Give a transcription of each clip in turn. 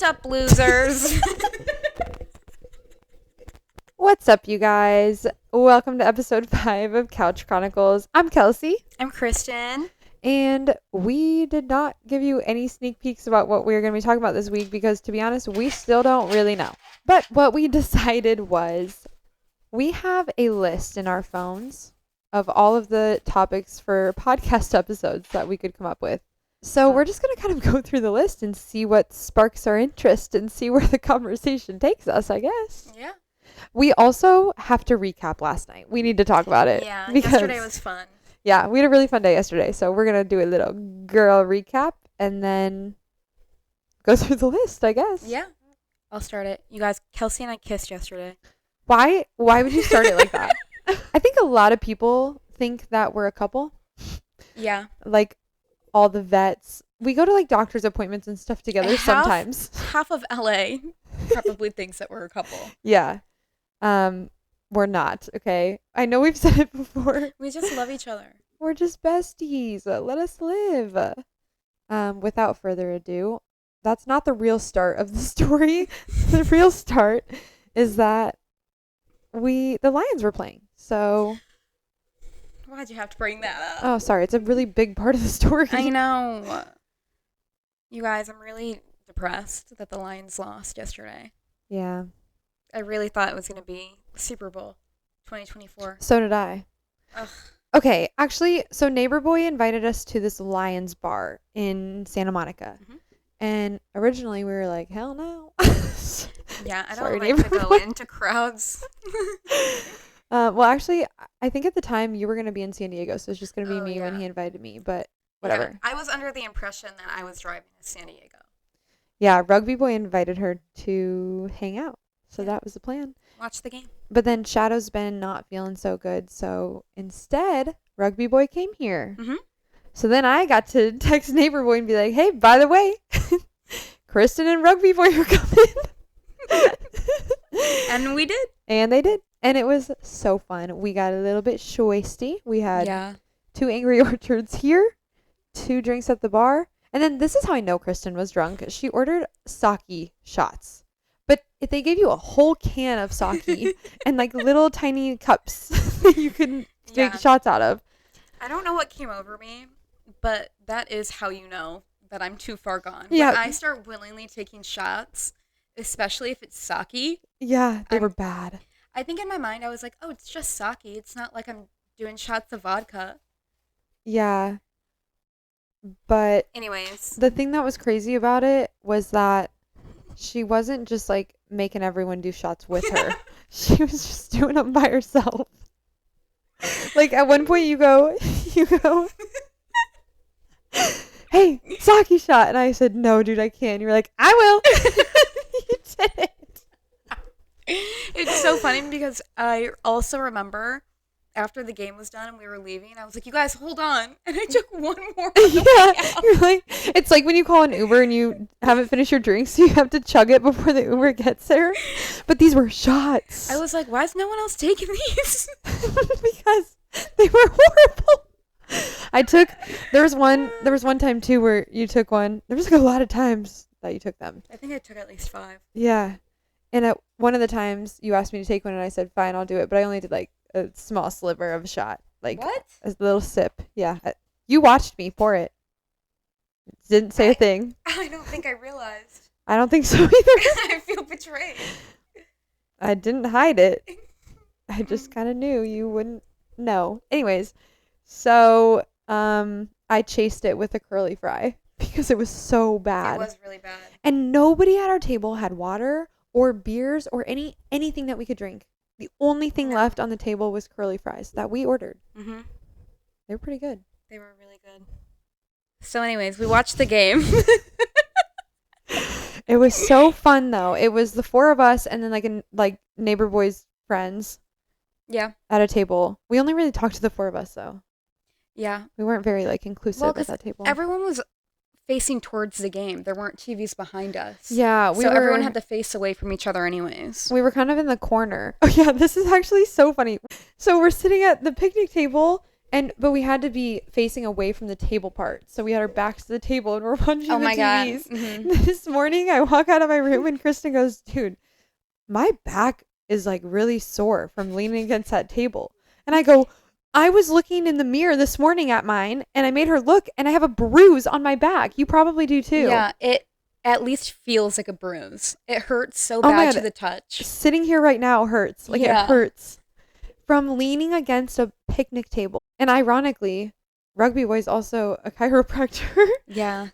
What's up, losers? What's up, you guys? Welcome to episode 5 of Kouch Chronicles. I'm Kelsey, I'm Kristen. and we did not give you any sneak peeks about what we were going to be talking about this week because, to be honest, we still don't really know. But what we decided was we have a list in our phones of all of the topics for podcast episodes that we could come up with. So we're just going to kind of go through the list and see what sparks our interest and see where the conversation takes us, I guess. Yeah. We also have to recap last night. We need to talk about it. Yeah, because, yesterday was fun. Yeah, we had a really fun day yesterday. So we're going to do a little girl recap and then go through the list, I guess. Yeah. I'll start it. You guys, Kelsey and I kissed yesterday. Why would you start it like that? I think a lot of people think that we're a couple. Yeah. Like all the vets. We go to like doctor's appointments and stuff together sometimes. Half of LA probably thinks that we're a couple. Yeah. We're not, okay? I know we've said it before. We just love each other. We're just besties. Let us live. Without further ado, that's not the real start of the story. The real start is that the Lions were playing. So Why'd you have to bring that up? oh, sorry. It's a really big part of the story. I know. You guys, I'm really depressed that the Lions lost yesterday. Yeah. I really thought it was going to be Super Bowl 2024. So did I. Ugh. Okay, actually, so Neighbor Boy invited us to this Lions bar in Santa Monica. Mhm. And originally we were like, hell no. Yeah, I Sorry, don't like to Neighbor go Boy. into crowds. Well, actually, I think at the time you were going to be in San Diego, so it's just going to be Oh, me when yeah. he invited me, but whatever. Yeah, I was under the impression that I was driving to San Diego. Yeah, Rugby Boy invited her to hang out, so Yeah. that was the plan. Watch the game. But then Shadow's been not feeling so good, so instead, Rugby Boy came here. Mm-hmm. So then I got to text Neighbor Boy and be like, hey, by the way, Kristen and Rugby Boy are coming. And we did. And they did. And it was so fun. We got a little bit shoisty. We had Yeah. 2 Angry Orchards here, 2 drinks at the bar. And then this is how I know Kristen was drunk. She ordered sake shots. But if they gave you a whole can of sake and like little tiny cups that you could take Yeah. shots out of. I don't know what came over me, but that is how you know that I'm too far gone. Yeah. When I start willingly taking shots, especially if it's sake, Yeah, they I'm- were bad. I think in my mind I was like, oh, it's just sake. It's not like I'm doing shots of vodka. Yeah. But Anyways. the thing that was crazy about it was that she wasn't just like making everyone do shots with her. She was just doing them by herself. Like at one point you go, hey, sake shot. And I said, no, dude, I can't. You're like, I will. You did it. It's so funny because I also remember after the game was done and we were leaving, I was like, you guys, hold on. And I took one more on the way Yeah, out. you're like, it's like when you call an Uber and you haven't finished your drink, so you have to chug it before the Uber gets there. But these were shots. I was like, why is no one else taking these? Because they were horrible. There was one time too where you took one. There was like a lot of times that you took them. I think I took at least 5. Yeah. And at one of the times you asked me to take one and I said, fine, I'll do it. But I only did like a small sliver of a shot. Like What? a little sip. Yeah. You watched me pour it. Didn't say a thing. I don't think I realized. I don't think so either. I feel betrayed. I didn't hide it. I just kind of knew you wouldn't know. Anyways, so I chased it with a curly fry because it was so bad. It was really bad. And nobody at our table had water or beers or anything that we could drink. The only thing No. left on the table was curly fries that we ordered. Mm-hmm. They were pretty good. They were really good. So anyways, we watched the game. It was so fun though. It was the 4 of us and then like Neighbor Boy's friends Yeah. at a table. We only really talked to the 4 of us though. Yeah. We weren't very like inclusive Well, at 'cause that table. everyone was facing towards the game. There weren't TVs behind us. Yeah, So everyone had to face away from each other anyways. We were kind of in the corner. Oh yeah, this is actually so funny. So we're sitting at the picnic table But we had to be facing away from the table part. So we had our backs to the table and we're watching Oh the my God. TVs. Mhm. This morning I walk out of my room and Kristen goes, dude, my back is like really sore from leaning against that table. And I go, I was looking in the mirror this morning at mine and I made her look and I have a bruise on my back. You probably do too. Yeah, it at least feels like a bruise. It hurts so Oh my bad to God. the touch. Sitting here right now hurts. Like Yeah. it hurts from leaning against a picnic table. And ironically, Rugby Boy's also a chiropractor. Yeah.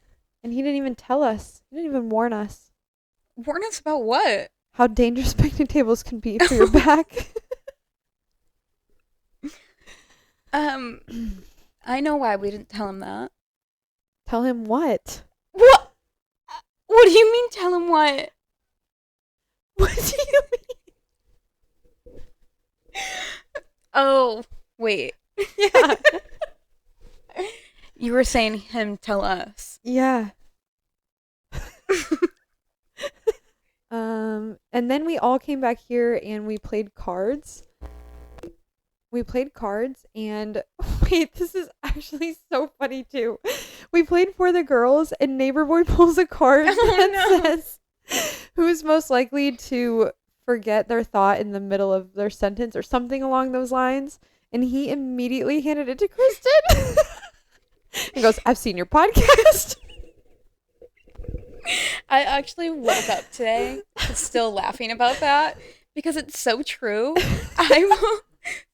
And he didn't even tell us. He didn't even warn us Warn us about what? how dangerous picnic tables can be for your back. I know why we didn't tell him that. Tell him what? What? What do you mean tell him what? What do you mean? Oh, wait. Yeah. You were saying him tell us. Yeah. And then we all came back here and we played cards. And wait, this is actually so funny too. We played for the girls and Neighbor Boy pulls a card that says who's most likely to forget their thought in the middle of their sentence or something along those lines. And he immediately handed it to Kristen. He goes, I've seen your podcast. I actually woke up today still laughing about that because it's so true. I will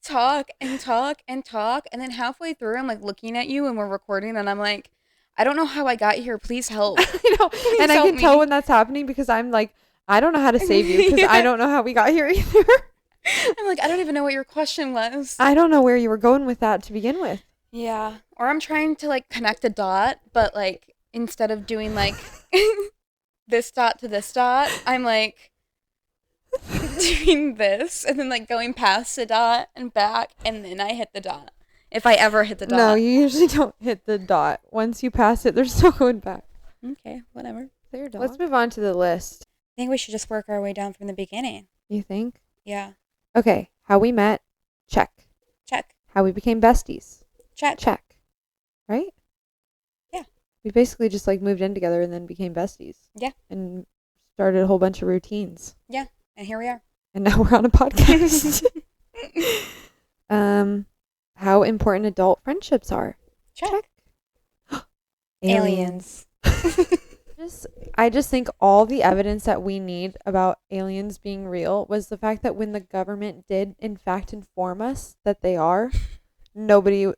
talk and talk and talk, and then halfway through, I'm like looking at you and we're recording, and I'm like, I don't know how I got here. Please help. I know. Please And I help can me. tell when that's happening because I'm like, I don't know how to save you because Yeah. I don't know how we got here either. I'm like, I don't even know what your question was. I don't know where you were going with that to begin with. Yeah. Or I'm trying to like connect a dot, but like instead of doing like this dot to this dot, I'm like doing this and then like going past the dot and back, and then I hit the dot. If I ever hit the dot. No, you usually don't hit the dot. Once you pass it, they're still going back. Okay, whatever. There, dog. Let's move on to the list. I think we should just work our way down from the beginning. You think? Yeah. Okay, how we met, check. Check. How we became besties, Check. check. Right? Yeah. We basically just like moved in together and then became besties. Yeah. And started a whole bunch of routines. Yeah. And here we are. And now we're on a podcast. How important adult friendships are. Check. Aliens. I just think all the evidence that we need about aliens being real was the fact that when the government did in fact inform us that they are, nobody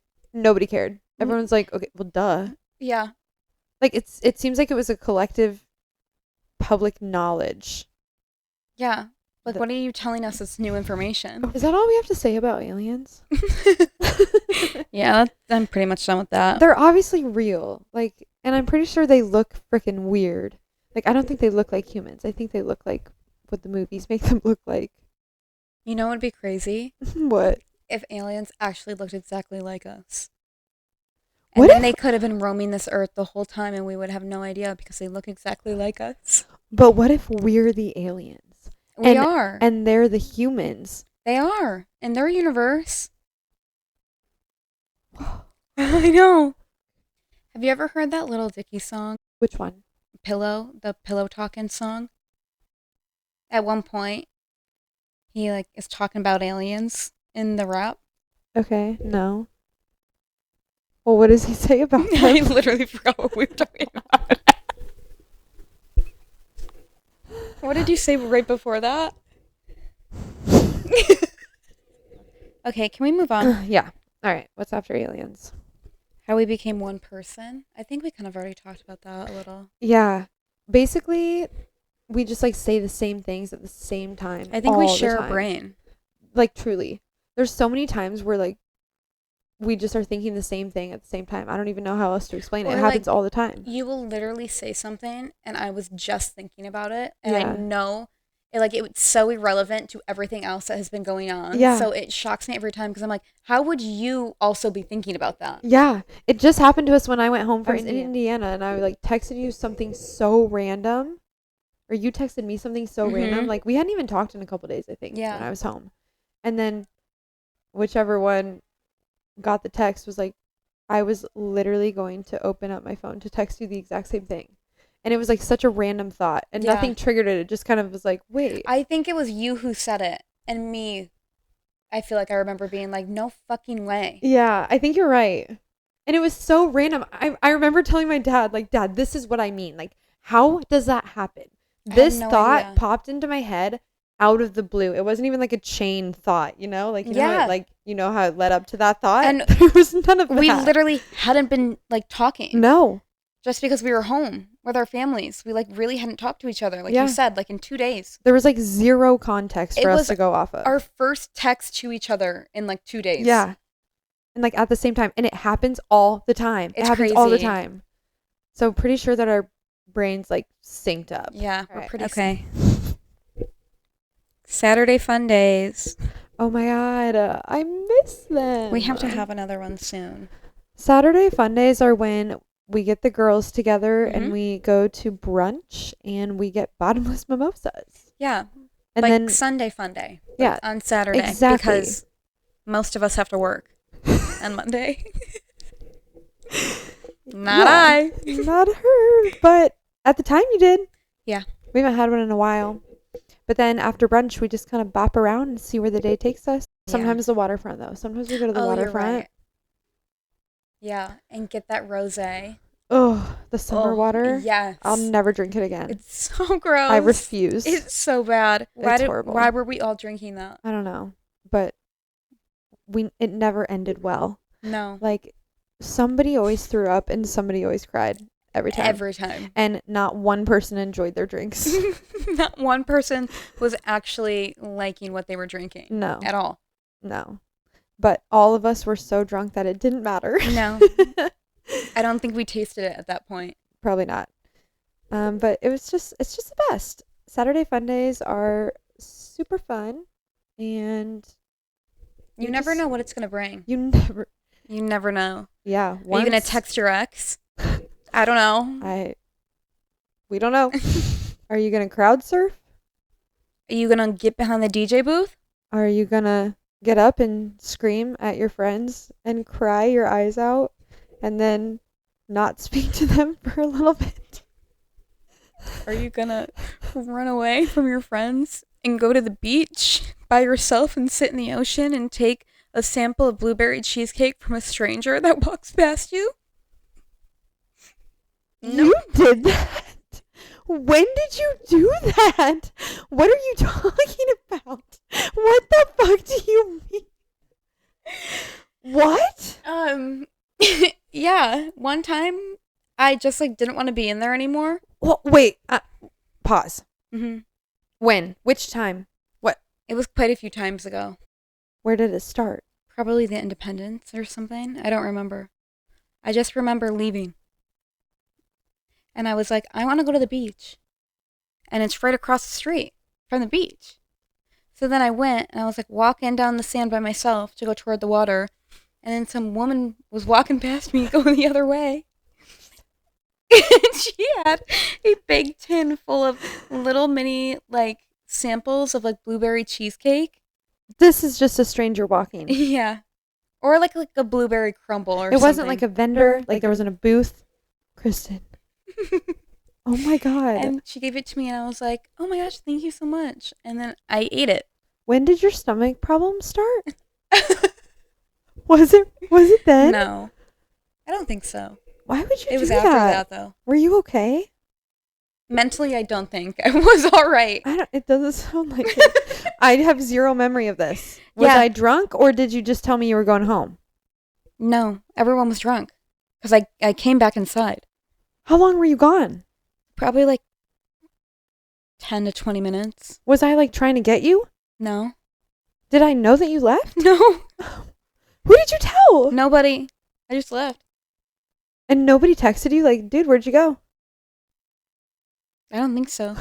cared. Everyone's like, okay, well, duh. Yeah. Like it seems like it was a collective public knowledge. Yeah. Like, what are you telling us that's new information? Is that all we have to say about aliens? Yeah, I'm pretty much done with that. They're obviously real. Like, and I'm pretty sure they look freaking weird. Like, I don't think they look like humans. I think they look like what the movies make them look like. You know what would be crazy? What? If aliens actually looked exactly like us. And What then if- they could have been roaming this earth the whole time and we would have no idea because they look exactly like us. But what if we're the aliens? We are. And they're the humans. They are. In their universe. I know. Have you ever heard that Little Dicky song? Which one? Pillow, the Pillow Talking song? At one point, he like is talking about aliens in the rap. Okay, no. Well, what does he say about I them? literally forgot what we were talking about. What did you say right before that? Okay, can we move on? Yeah. All right. What's after aliens? How we became one person? I think we kind of already talked about that a little. Yeah. Basically, we just like say the same things at the same time. I think we all the share a time. brain. Like, truly. There's so many times where like we just are thinking the same thing at the same time. I don't even know how else to explain it. Or, It happens all the time. You will literally say something and I was just thinking about it and Yeah. I know it's so irrelevant to everything else that has been going on. Yeah. So it shocks me every time because I'm like, how would you also be thinking about that? Yeah. It just happened to us when I went home from Indiana. Indiana and I like texted you something so random. Or you texted me something so random. Mhm. Like, we hadn't even talked in a couple days, I think, Yeah. when I was home. And then whichever one got the text was like, I was literally going to open up my phone to text you the exact same thing. And it was like such a random thought and Yeah. nothing triggered it. It just kind of was like, wait. I think it was you who said it, and me. I feel like I remember being like, no fucking way. Yeah, I think you're right. And it was so random. I remember telling my dad, like, Dad, this is what I mean. Like, how does that happen? This no thought idea. popped into my head out of the blue. It wasn't even like a chain thought, you know? Like, you know, Yeah. like, you know how it led up to that thought? And there was none of that. We literally hadn't been like talking. No. Just because we were home with our families. We like really hadn't talked to each other. Like Yeah. you said, like in 2 days. There was like zero context for It us was to go off of. Our first text to each other in like 2 days. Yeah. And like at the same time. And it happens all the time. It's it happens all the crazy. time. So pretty sure that our brains like synced up. Yeah, All we're right, pretty okay. Saturday fun days. Oh my God. I miss them. We have to have another one soon. Saturday fun days are when we get the girls together and Mhm. we go to brunch and we get bottomless mimosas. Yeah. And like then Sunday fun day. Yeah, On Saturday. exactly. Because most of us have to work on Monday. Not I. Not her. But at the time you did. Yeah. We haven't had one in a while. But then after brunch, we just kind of bop around and see where the day takes us. Yeah. Sometimes the waterfront, though. Sometimes we go to the You're waterfront. right. Yeah, and get that rosé. Oh, the summer water. Yes. I'll never drink it again. It's so gross. I refuse. It's so bad. It's horrible. Why were we all drinking that? I don't know. But it never ended well. No. Like, somebody always threw up and somebody always cried every time. Every time. And not one person enjoyed their drinks. Not one person was actually liking what they were drinking. No. At all. No. But all of us were so drunk that it didn't matter. No. I don't think we tasted it at that point. Probably not. But it's just the best. Saturday fun days are super fun, and You never know what it's going to bring. You never know. Yeah. Are you going to text your ex? I don't know. We don't know. Are you going to crowd surf? Are you going to get behind the DJ booth? Are you going to get up and scream at your friends and cry your eyes out and then not speak to them for a little bit? Are you going to run away from your friends and go to the beach by yourself and sit in the ocean and take a sample of blueberry cheesecake from a stranger that walks past you? You did that? When did you do that? What are you talking about? What the fuck do you mean? What? Yeah, one time I just like didn't want to be in there anymore. Well, wait, pause. Mm-hmm. When? Which time? What? It was quite a few times ago. Where did it start? Probably the Independence or something. I don't remember. I just remember leaving. And I was like, I want to go to the beach. And it's right across the street from the beach. So then I went and I was like walking down the sand by myself to go toward the water. And then some woman was walking past me going the other way. And she had a big tin full of little mini like samples of like blueberry cheesecake. This is just a stranger walking. Yeah. Or like a blueberry crumble or something. It wasn't like a vendor, like there wasn't a booth. Kristen. Oh my God. And she gave it to me and I was like, oh my gosh, thank you so much. And then I ate it. When did your stomach problems start? Was it then? No. I don't think so. Why would you It was do after that? that though. Were you okay? Mentally, I don't think I was all right. It doesn't sound like it. I have zero memory of this. Was I drunk or did you just tell me you were going home? No, everyone was drunk because I came back inside. How long were you gone? Probably like 10 to 20 minutes. Was I like trying to get you? No. Did I know that you left? No. Who did you tell? Nobody. I just left. And nobody texted you like, dude, where'd you go? I don't think so.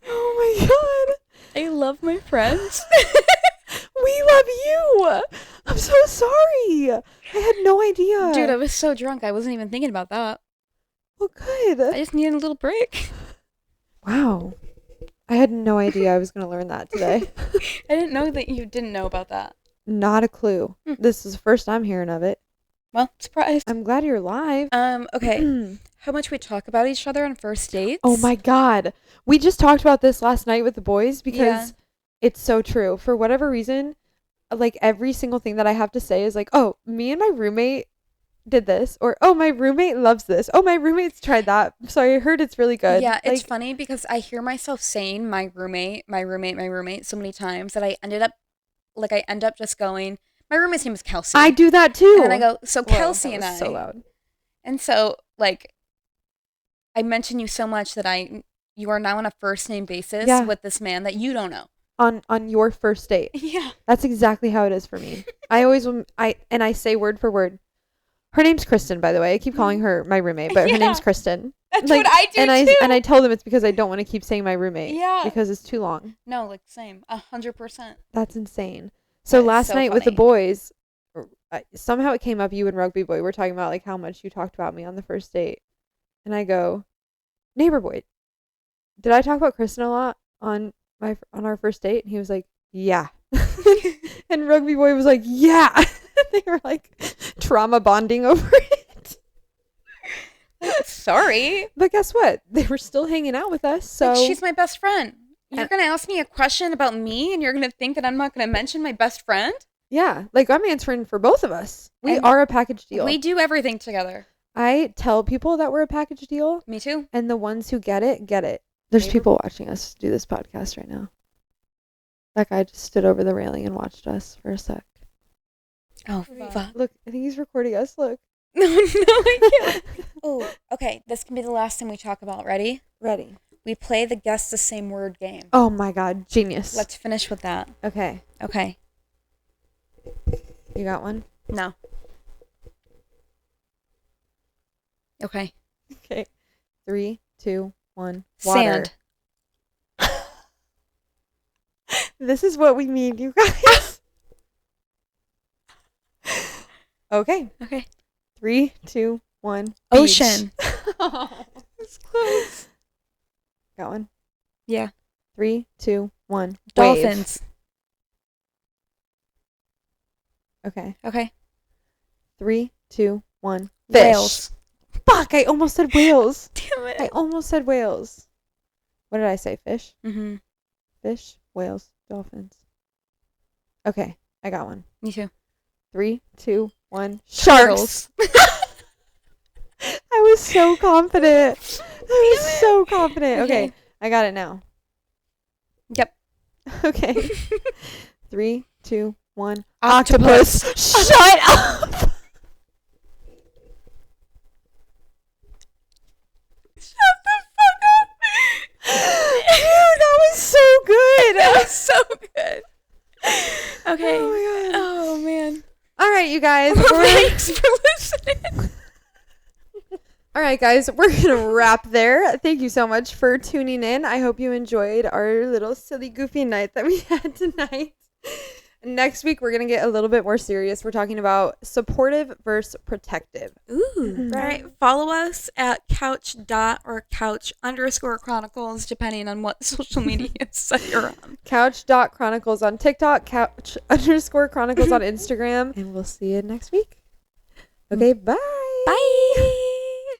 Oh my God. I love my friends. We love you. I'm so sorry. I had no idea. Dude, I was so drunk. I wasn't even thinking about that. Well, good. I just needed a little break. Wow. I had no idea I was going to learn that today. I didn't know that you didn't know about that. Not a clue. This is the first I'm hearing of it. Well, surprise. I'm glad you're live. Okay. How much we talk about each other on first dates? Oh my God. We just talked about this last night with the boys because it's so true. For whatever reason, like every single thing that I have to say is like, oh, me and my roommate did this, or oh, my roommate loves this. Oh, my roommate's tried that. So I heard it's really good. Yeah, it's like, funny because I hear myself saying my roommate so many times that I end up just going, my roommate's name is Kelsey. I do that too. And then I go, so Whoa, Kelsey and I. So loud. And so like I mention you so much that you are now on a first name basis with this man that you don't know. On your first date. Yeah. That's exactly how it is for me. I say word for word. Her name's Kristen, by the way. I keep calling her my roommate, but her name's Kristen. That's like, what I do too. And I tell them it's because I don't want to keep saying my roommate. Yeah. Because it's too long. No, like same. 100%. That's insane. So last night with the boys, somehow it came up, you and Rugby Boy were talking about like how much you talked about me on the first date. And I go, neighbor boy, did I talk about Kristen a lot on our first date? And he was like, yeah. And Rugby Boy was like, yeah. They were like trauma bonding over it. Sorry. But guess what? They were still hanging out with us. So like, she's my best friend. You're going to ask me a question about me and you're going to think that I'm not going to mention my best friend? Yeah. Like I'm answering for both of us. We are a package deal. We do everything together. I tell people that we're a package deal. Me too. And the ones who get it, get it. There's people watching us do this podcast right now. That guy just stood over the railing and watched us for a sec. Oh, fuck. Look, I think he's recording us. Look. No, I can't. Oh, okay. This can be the last thing we talk about. Ready? Ready. We play the guess the same word game. Oh my God. Genius. Let's finish with that. Okay. Okay. You got one? No. Okay. Okay. 3, 2, 1. Water. Sand. This is what we mean, you guys. Okay. Okay. 3, 2, 1. Ocean. Oh, it's close. Got one? Yeah. 3, 2, 1. Dolphins. Wave. Okay. Okay. 3, 2, 1. Fish. Whales. Fuck, I almost said whales. Damn it. I almost said whales. What did I say? Fish? Mm-hmm. Fish, whales, dolphins. Okay, I got one. Me too. 3, 2, 1. Sharks. I was so confident. Okay, I got it now. Yep. Okay. 3, 2, 1. Octopus. Shut up. Shut the fuck up. Dude, that was so good. That was so good. Okay. Oh my God. Oh man. All right, you guys. Thanks for listening. All right, guys, we're going to wrap there. Thank you so much for tuning in. I hope you enjoyed our little silly, goofy night that we had tonight. Next week, we're going to get a little bit more serious. We're talking about supportive versus protective. Ooh. All right. Follow us at couch_chronicles, depending on what social media site you're on. Couch.chronicles on TikTok, couch_chronicles on Instagram. And we'll see you next week. Okay, bye. Bye.